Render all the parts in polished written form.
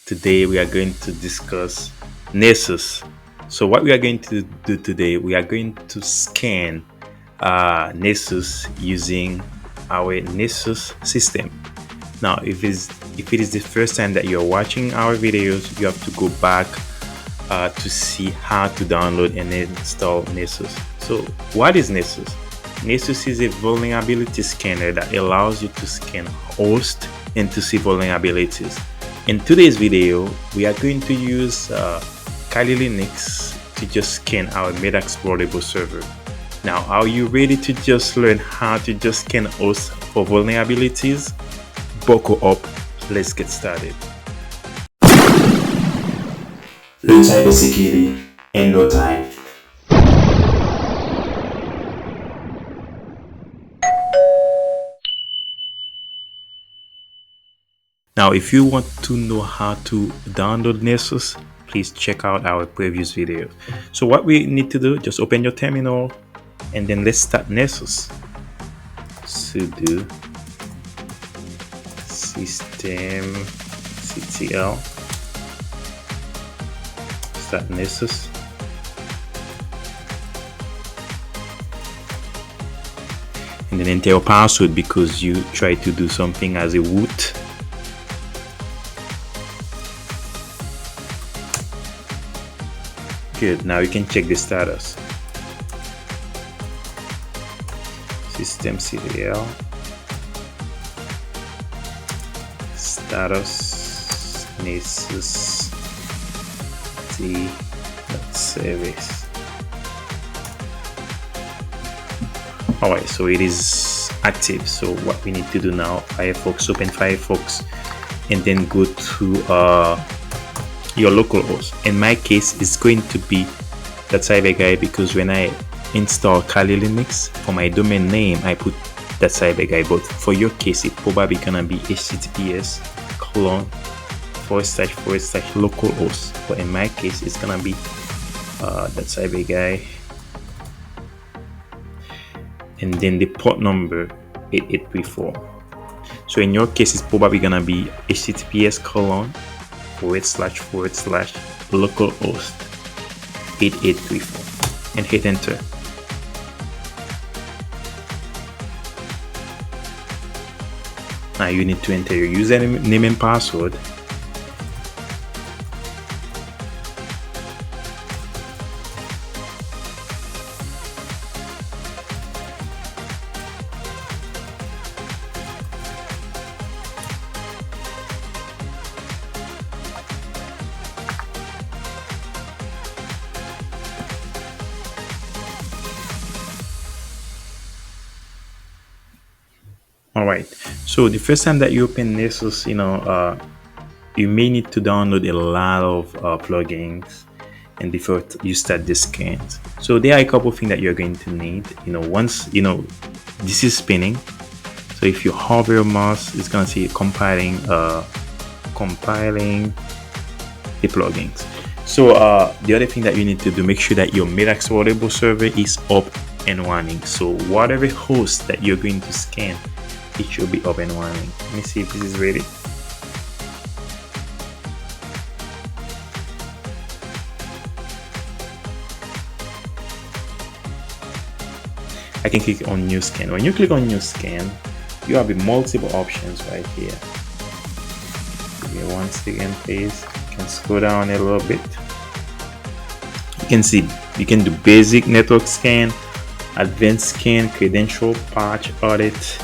Today we are going to discuss Nessus. So what we are going to do today, we are going to scan Nessus using our Nessus system. Now, if it is the first time that you're watching our videos, you have to go back to see how to download and install Nessus. So what is Nessus? Nessus is a vulnerability scanner that allows you to scan hosts and to see vulnerabilities. In today's video, we are going to use Kali Linux to just scan our Metasploitable server. Now, are you ready to just learn how to just scan hosts for vulnerabilities? Buckle up, let's get started. Learn cybersecurity in no time. Now, if you want to know how to download Nessus, please check out our previous video. So what we need to do, just open your terminal and then let's start Nessus. Sudo systemctl start Nessus. And then enter your password because you try to do something as a root. Good, now you can check the status. Systemctl status Nessus service. Alright, so it is active. So what we need to do now, Firefox, open Firefox and then go to your local host. In my case, it's going to be that CyberGuy because when I install Kali Linux for my domain name, I put that CyberGuy. But for your case, it's probably gonna be https://localhost. But in my case, it's gonna be that CyberGuy, and then the port number 8834. So in your case, it's probably gonna be https://localhost 8834 and hit enter. Now you need to enter your username and password. Alright, so the first time that you open Nessus, you may need to download a lot of plugins and before you start the scans. So there are a couple of things that you're going to need. Once this is spinning, so if you hover your mouse, it's gonna say compiling the plugins. So the other thing that you need to do, make sure that your Metasploitable server is up and running. So whatever host that you're going to scan, it should be up and running. Let me see if this is ready. I can click on new scan. When you click on new scan, you have multiple options right here. Give me 1 second please. You can scroll down a little bit. You can see you can do basic network scan, advanced scan, credential patch audit,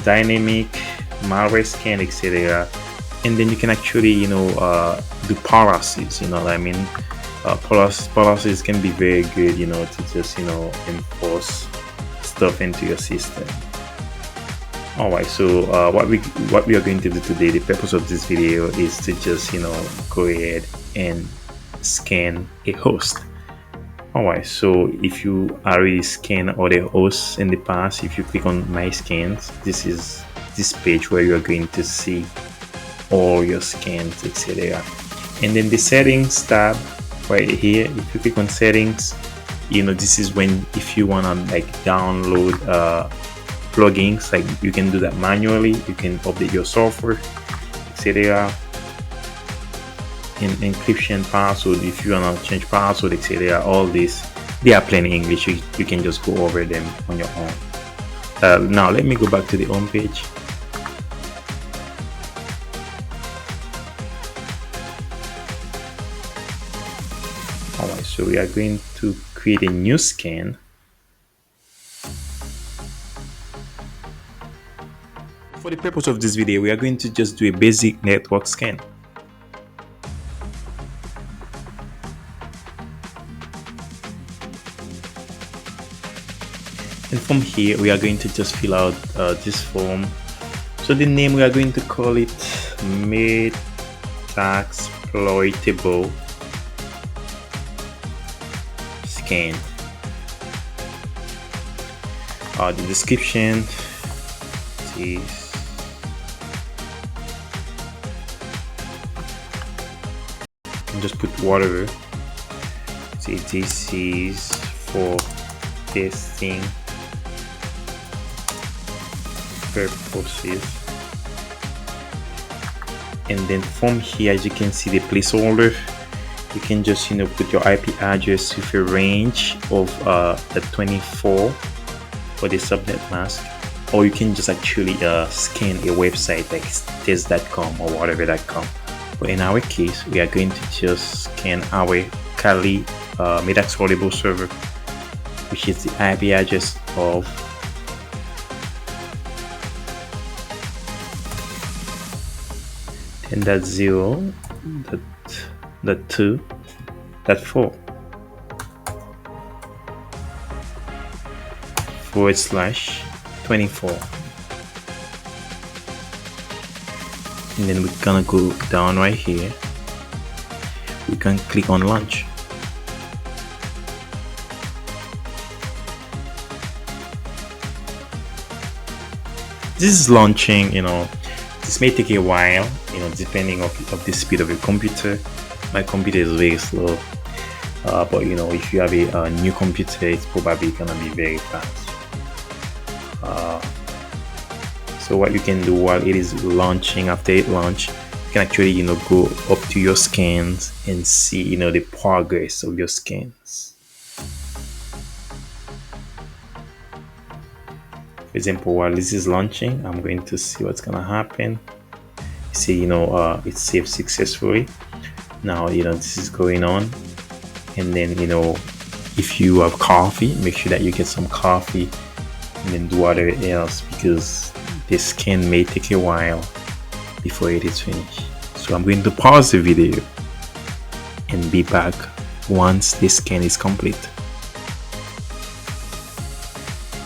dynamic malware scan, etc. And then you can actually do policies. Policies can be very good to just enforce stuff into your system. Alright, so what we are going to do today, the purpose of this video is to just go ahead and scan a host. Alright, so if you already scanned other hosts in the past, if you click on my scans, this is this page where you are going to see all your scans, etc. And then the settings tab right here, if you click on settings, this is when if you want to download plugins, you can do that manually. You can update your software, etc. encryption password, if you want to change password, etc. All this, they are plain English. You can just go over them on your own. Now let me go back to the home page. Alright, so we are going to create a new scan. For the purpose of this video, we are going to just do a basic network scan. And from here, we are going to just fill out this form. So the name, we are going to call it Metasploitable scan. The description is just put whatever. See, this is for testing purposes. And then from here, as you can see, the placeholder, you can just put your IP address with a range of the 24 for the subnet mask, or you can just actually scan a website like test.com or whatever.com. But in our case, we are going to just scan our Kali Metasploitable server, which is the IP address of 10.0.2.4/24. And then we're gonna go down right here. We can click on launch. This is launching. This may take a while, depending of the speed of your computer. My computer is very slow, but if you have a new computer, it's probably gonna be very fast. So what you can do while it is launching, after it launch, you can actually go up to your scans and see the progress of your scans. For example, while this is launching, I'm going to see what's gonna happen. You see, it's saved successfully. Now this is going on, and then if you have coffee, make sure that you get some coffee and then do whatever else, because this scan may take a while before it is finished. So I'm going to pause the video and be back once this scan is complete.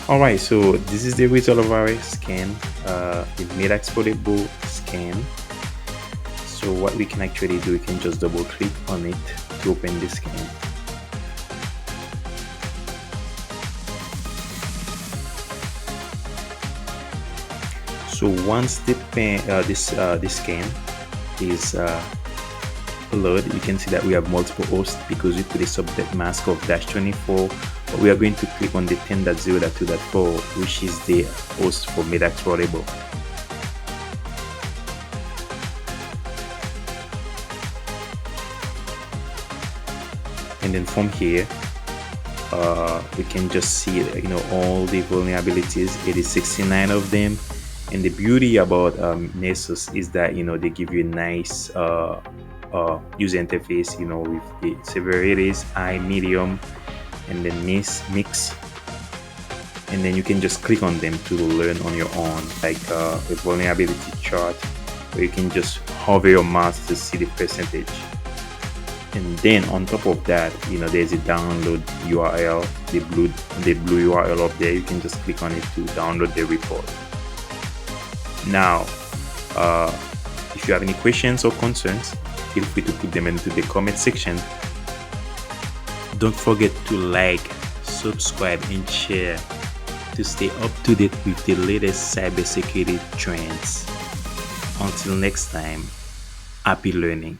Alright, so this is the result of our scan, the Metasploitable scan. So what we can actually do, we can just double click on it to open the scan. So once the scan is loaded, you can see that we have multiple hosts because we put a subnet mask of -24. But we are going to click on the 10.0.2.4, which is the host for Metasploitable. And then from here, we can just see all the vulnerabilities. It is 69 of them. And the beauty about Nessus is that they give you a nice user interface, with the severities, high, medium, and then mix. And then you can just click on them to learn on your own, like a vulnerability chart, where you can just hover your mouse to see the percentage. And then on top of that, there's a download URL, the blue URL up there. You can just click on it to download the report. Now, if you have any questions or concerns, feel free to put them into the comment section. Don't forget to like, subscribe, and share to stay up to date with the latest cybersecurity trends. Until next time, happy learning.